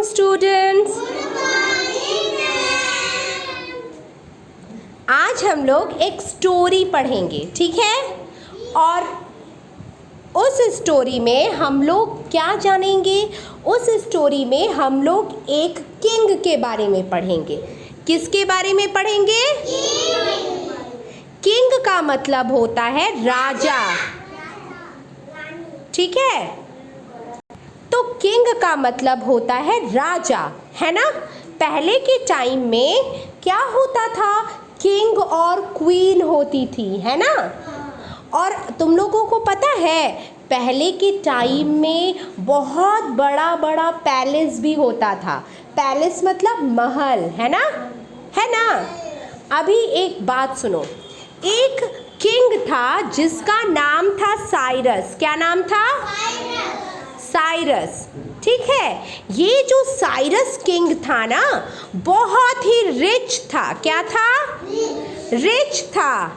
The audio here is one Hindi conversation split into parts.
morning, students. आज हम लोग एक स्टोरी पढ़ेंगे, ठीक है? और उस स्टोरी में हम लोग क्या जानेंगे? उस स्टोरी में हम लोग एक किंग के बारे में पढ़ेंगे। किसके बारे में पढ़ेंगे? किंग का मतलब होता है राजा, ठीक है? तो किंग का मतलब होता है राजा, है ना? पहले के टाइम में क्या होता था? किंग और क्वीन होती थी, है ना? और तुम लोगों को पता है पहले के टाइम में बहुत बड़ा बड़ा पैलेस भी होता था। पैलेस मतलब महल, है ना? है ना? अभी एक बात सुनो, एक किंग था जिसका नाम था साइरस। क्या नाम था? साइरस, ठीक है? ये जो साइरस किंग था ना, बहुत ही रिच था। क्या था? रिच था।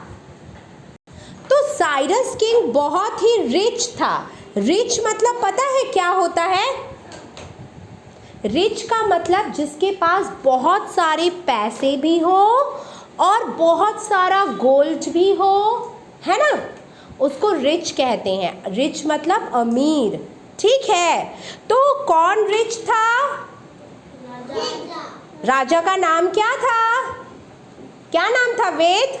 तो साइरस किंग बहुत ही रिच था। रिच मतलब पता है क्या होता है? रिच का मतलब जिसके पास बहुत सारे पैसे भी हो और बहुत सारा गोल्ड भी हो, है ना? उसको रिच कहते हैं। रिच मतलब अमीर, ठीक है? तो कौन रिच था? राजा का नाम क्या था? क्या नाम था वेद?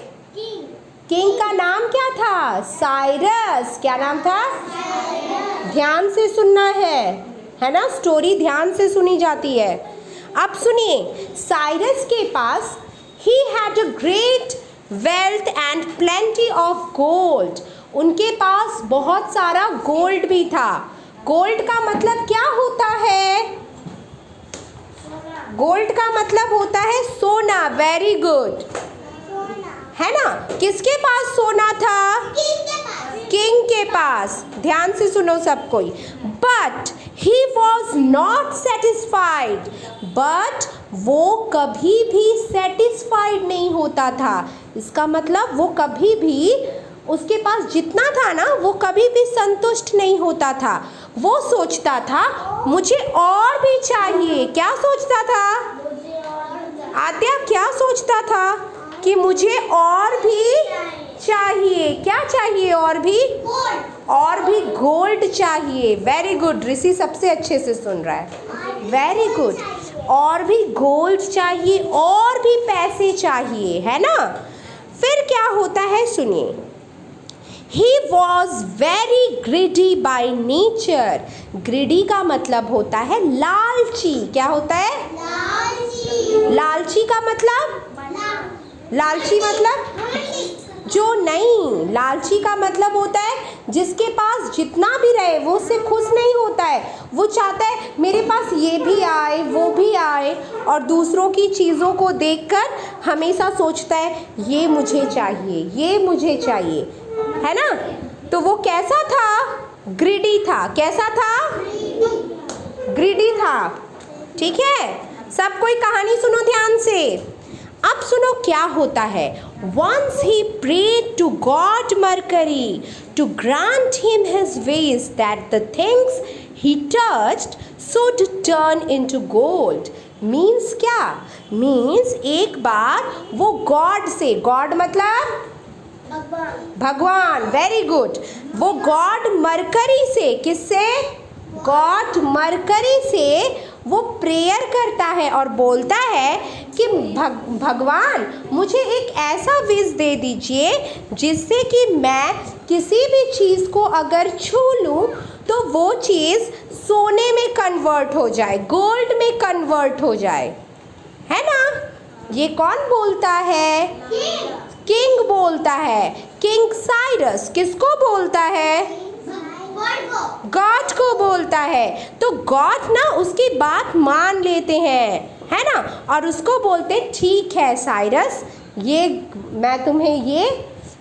किंग का नाम क्या था? साइरस। क्या नाम था? ध्यान से सुनना है ना? स्टोरी ध्यान से सुनी जाती है। अब सुनिए, साइरस के पास he had a great wealth and plenty of gold. उनके पास बहुत सारा गोल्ड भी था। गोल्ड का मतलब क्या होता है? गोल्ड का मतलब होता है सोना। वेरी गुड, है ना? किसके पास सोना था? किंग के पास। ध्यान से सुनो सब कोई। But he was not satisfied. But वो कभी भी सेटिस्फाइड नहीं होता था। इसका मतलब वो कभी भी, उसके पास जितना था ना, वो कभी भी संतुष्ट नहीं होता था। वो सोचता था मुझे और भी चाहिए। क्या सोचता था? आद्या क्या सोचता था? कि मुझे और भी चाहिए। क्या चाहिए? और भी गोल्ड चाहिए। वेरी गुड, ऋषि सबसे अच्छे से सुन रहा है। वेरी गुड, और भी गोल्ड चाहिए, और भी पैसे चाहिए, है ना? फिर क्या होता है सुनिए। He was very greedy by nature. Greedy का मतलब होता है लालची। क्या होता है? लालची का मतलब? लालची मतलब जो नहीं। लालची का मतलब होता है जिसके पास जितना भी रहे वो उससे खुश नहीं होता है। वो चाहता है मेरे पास ये भी आए, वो भी आए, और दूसरों की चीज़ों को देखकर हमेशा सोचता है ये मुझे चाहिए, ये मुझे चाहिए, है ना? तो वो कैसा था? ग्रीडी था। कैसा था? ग्रीडी था, ठीक है? सब कोई कहानी सुनो ध्यान से। अब सुनो क्या होता है। Once he prayed to God Mercury to grant him his wish that the things he touched should turn into gold. Means क्या? Means एक बार वो गॉड से, गॉड मतलब भगवान। Very good. वो गॉड मरकरी से, किससे? गॉड मरकरी से वो प्रेयर करता है और बोलता है कि भगवान मुझे एक ऐसा विश दे दीजिए जिससे कि मैं किसी भी चीज़ को अगर छू लूँ तो वो चीज़ सोने में कन्वर्ट हो जाए, गोल्ड में कन्वर्ट हो जाए, है ना? ये कौन बोलता है? किंग बोलता है। किंग साइरस किसको बोलता है? गॉड को बोलता है। तो गॉड ना उसकी बात मान लेते हैं, है ना? और उसको बोलते ठीक है साइरस, ये मैं तुम्हें ये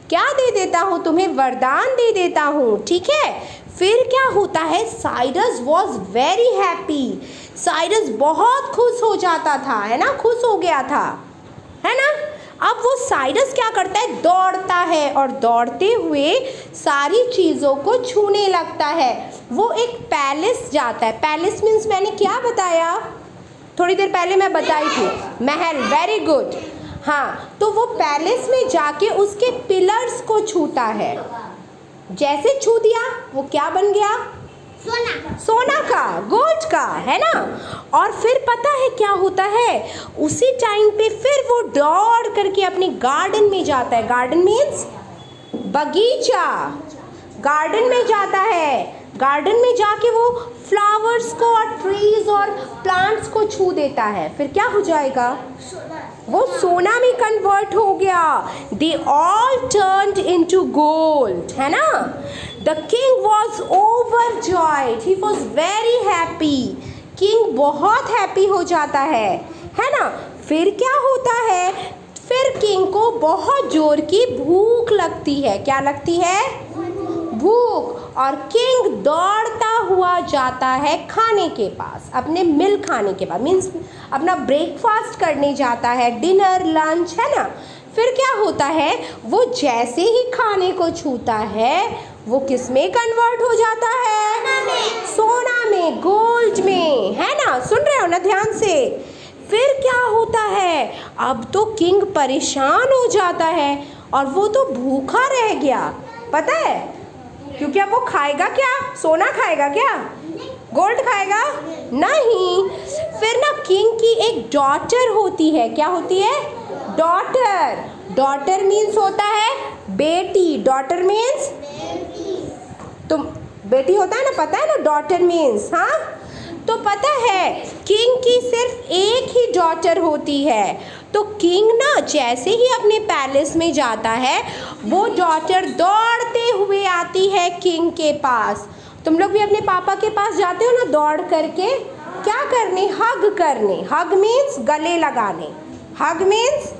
क्या दे देता हूँ, तुम्हें वरदान दे देता हूँ, ठीक है? फिर क्या होता है? Cyrus was very happy. Cyrus बहुत खुश हो जाता था, है ना? खुश हो गया था, है ना? अब वो साइरस क्या करता है? दौड़ता है और दौड़ते हुए सारी चीज़ों को छूने लगता है। वो एक पैलेस जाता है। पैलेस मीन्स मैंने क्या बताया? थोड़ी देर पहले मैं बताई थी, महल, वेरी गुड। हाँ, तो वो पैलेस में जाके उसके पिलर्स को छूता है, जैसे छू दिया वो क्या बन गया? सोना का, गोल्ड का, है ना। और फिर पता है क्या होता है, उसी टाइम पे फिर वो दौड़ करके अपने गार्डन में जाता है। गार्डन मीन्स बगीचा, गार्डन में जाता है। गार्डन में जाके वो फ्लावर्स को और ट्रीज और प्लांट्स को छू देता है। फिर क्या हो जाएगा? वो सोना में कन्वर्ट हो गया। They all turned into gold, है ना। The king was overjoyed, he was very happy. King बहुत हैप्पी हो जाता है ना। फिर क्या होता है, फिर किंग को बहुत जोर की भूख लगती है। क्या लगती है? भूख। और किंग दौड़ता हुआ जाता है खाने के पास, अपने मिल खाने के पास, मीन्स अपना ब्रेकफास्ट करने जाता है, डिनर, लंच, है ना। फिर क्या होता है, वो जैसे ही खाने को छूता है वो किस में कन्वर्ट हो जाता है? सोना में, गोल्ड में, है ना। सुन रहे हो ना ध्यान से। फिर क्या होता है, अब तो किंग परेशान हो जाता है और वो तो भूखा रह गया, पता है, क्योंकि अब वो खाएगा क्या? सोना खाएगा क्या? गोल्ड खाएगा? नहीं। फिर ना किंग की एक डॉटर होती है। क्या होती है? डॉटर। डॉटर मीन्स होता है बेटी। डॉटर मीन्स तुम, बेटी होता है ना, पता है ना डॉटर मीन्स। हाँ, तो पता है किंग की सिर्फ एक ही डॉटर होती है। तो किंग ना जैसे ही अपने पैलेस में जाता है वो डॉटर दौड़ते हुए आती है किंग के पास। तुम लोग भी अपने पापा के पास जाते हो ना दौड़ करके, क्या करने? हग करने। हग मीन्स गले लगाने। हग मीन्स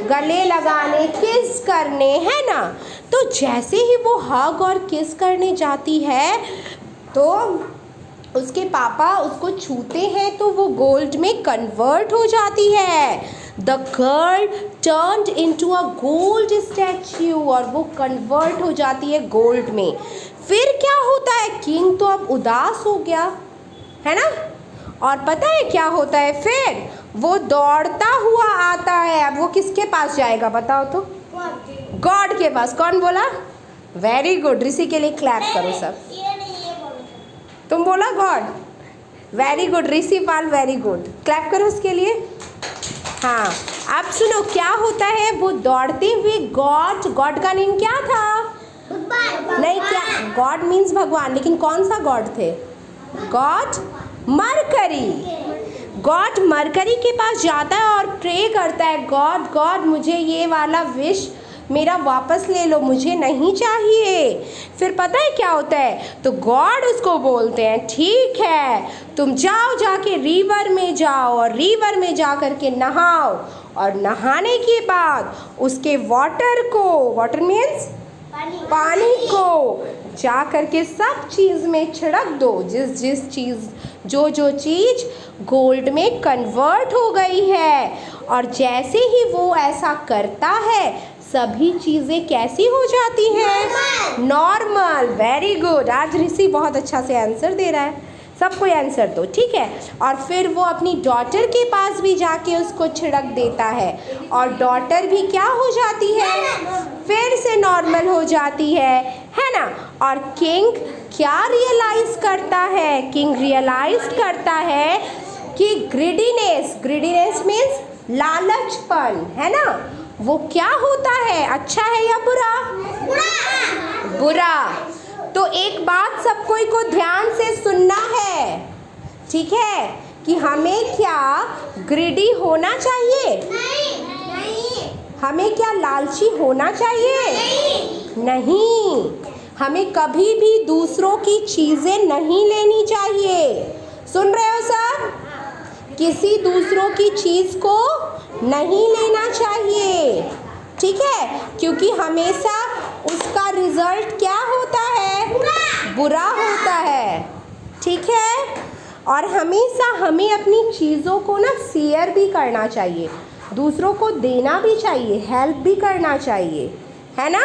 गले लगाने, किस करने, है ना। तो जैसे ही वो हग और किस करने जाती है तो उसके पापा उसको छूते हैं तो वो गोल्ड में कन्वर्ट हो जाती है। The girl turned into a gold statue, और वो कन्वर्ट हो जाती है गोल्ड में। फिर क्या होता है, किंग तो अब उदास हो गया, है ना। और पता है क्या होता है, फिर वो दौड़ता हुआ आता है। अब वो किसके पास जाएगा बताओ तो? गॉड के पास। कौन बोला? Very good. ऋषि के लिए क्लैप करो सब। तुम बोला गॉड, वेरी गुड। ऋषि पाल, वेरी गुड, क्लैप करो उसके लिए। हाँ, अब सुनो क्या होता है, वो दौड़ते हुए गॉड, गॉड का नेम क्या था? नहीं, क्या गॉड मीन्स भगवान, लेकिन कौन सा गॉड थे? God mercury. गॉड मरकरी के पास जाता है और प्रे करता है, गॉड गॉड मुझे ये वाला विश मेरा वापस ले लो, मुझे नहीं चाहिए। फिर पता है क्या होता है, तो गॉड उसको बोलते हैं ठीक है तुम जाओ, जाके रिवर में जाओ और रिवर में जा कर के नहाओ, और नहाने के बाद उसके वाटर को, वाटर मीन्स पानी को जा कर के सब चीज़ में छिड़क दो, जिस चीज़ जो चीज़ गोल्ड में कन्वर्ट हो गई है। और जैसे ही वो ऐसा करता है सभी चीज़ें कैसी हो जाती हैं? नॉर्मल। Very good. आज ऋषि बहुत अच्छा से आंसर दे रहा है, सबको आंसर दो, ठीक है। और फिर वो अपनी डॉटर के पास भी जाके उसको छिड़क देता है और डॉटर भी क्या हो जाती है? फिर से नॉर्मल हो जाती है ना। और किंग क्या रियलाइज़ करता है? किंग रियलाइज़ करता है कि ग्रीडीनेस, ग्रीडीनेस मीन्स लालचपन, है ना, वो क्या होता है? अच्छा है या बुरा? बुरा। तो एक बात सब कोई को ध्यान से सुनना है, ठीक है, कि हमें क्या ग्रीडी होना चाहिए? नहीं। हमें क्या लालची होना चाहिए? नहीं। हमें कभी भी दूसरों की चीज़ें नहीं लेनी चाहिए। सुन रहे हो सब? किसी दूसरों की चीज़ को नहीं लेना चाहिए, ठीक है, क्योंकि हमेशा उसका रिजल्ट क्या होता है? बुरा होता है, ठीक है। और हमेशा हमें अपनी चीज़ों को ना शेयर भी करना चाहिए, दूसरों को देना भी चाहिए, हेल्प भी करना चाहिए, है ना।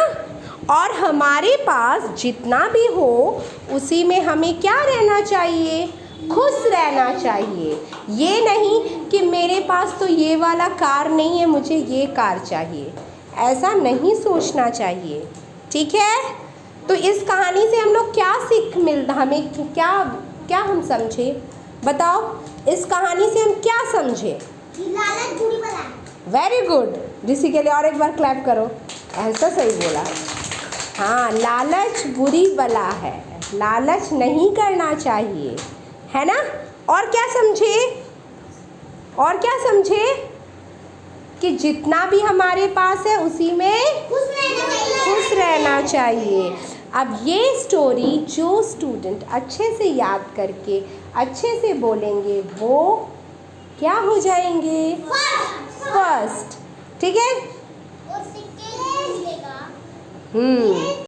और हमारे पास जितना भी हो उसी में हमें क्या रहना चाहिए? खुश रहना चाहिए। ये नहीं कि मेरे पास तो ये वाला कार नहीं है, मुझे ये कार चाहिए, ऐसा नहीं सोचना चाहिए। ठीक है, तो इस कहानी से हम लोग क्या सीख हमें क्या क्या हम समझे, बताओ, इस कहानी से हम क्या समझे? लालच बुरी बला है। वेरी गुड, ऋषि के लिए और एक बार क्लैप करो, ऐसा सही बोला। हाँ, लालच बुरी बला है, लालच नहीं करना चाहिए, है ना। और क्या समझे, और क्या समझे? कि जितना भी हमारे पास है उसी में खुश रहना चाहिए। अब ये स्टोरी जो स्टूडेंट अच्छे से याद करके अच्छे से बोलेंगे वो क्या हो जाएंगे? फर्स्ट। ठीक है। और सिक्के मिलेगा।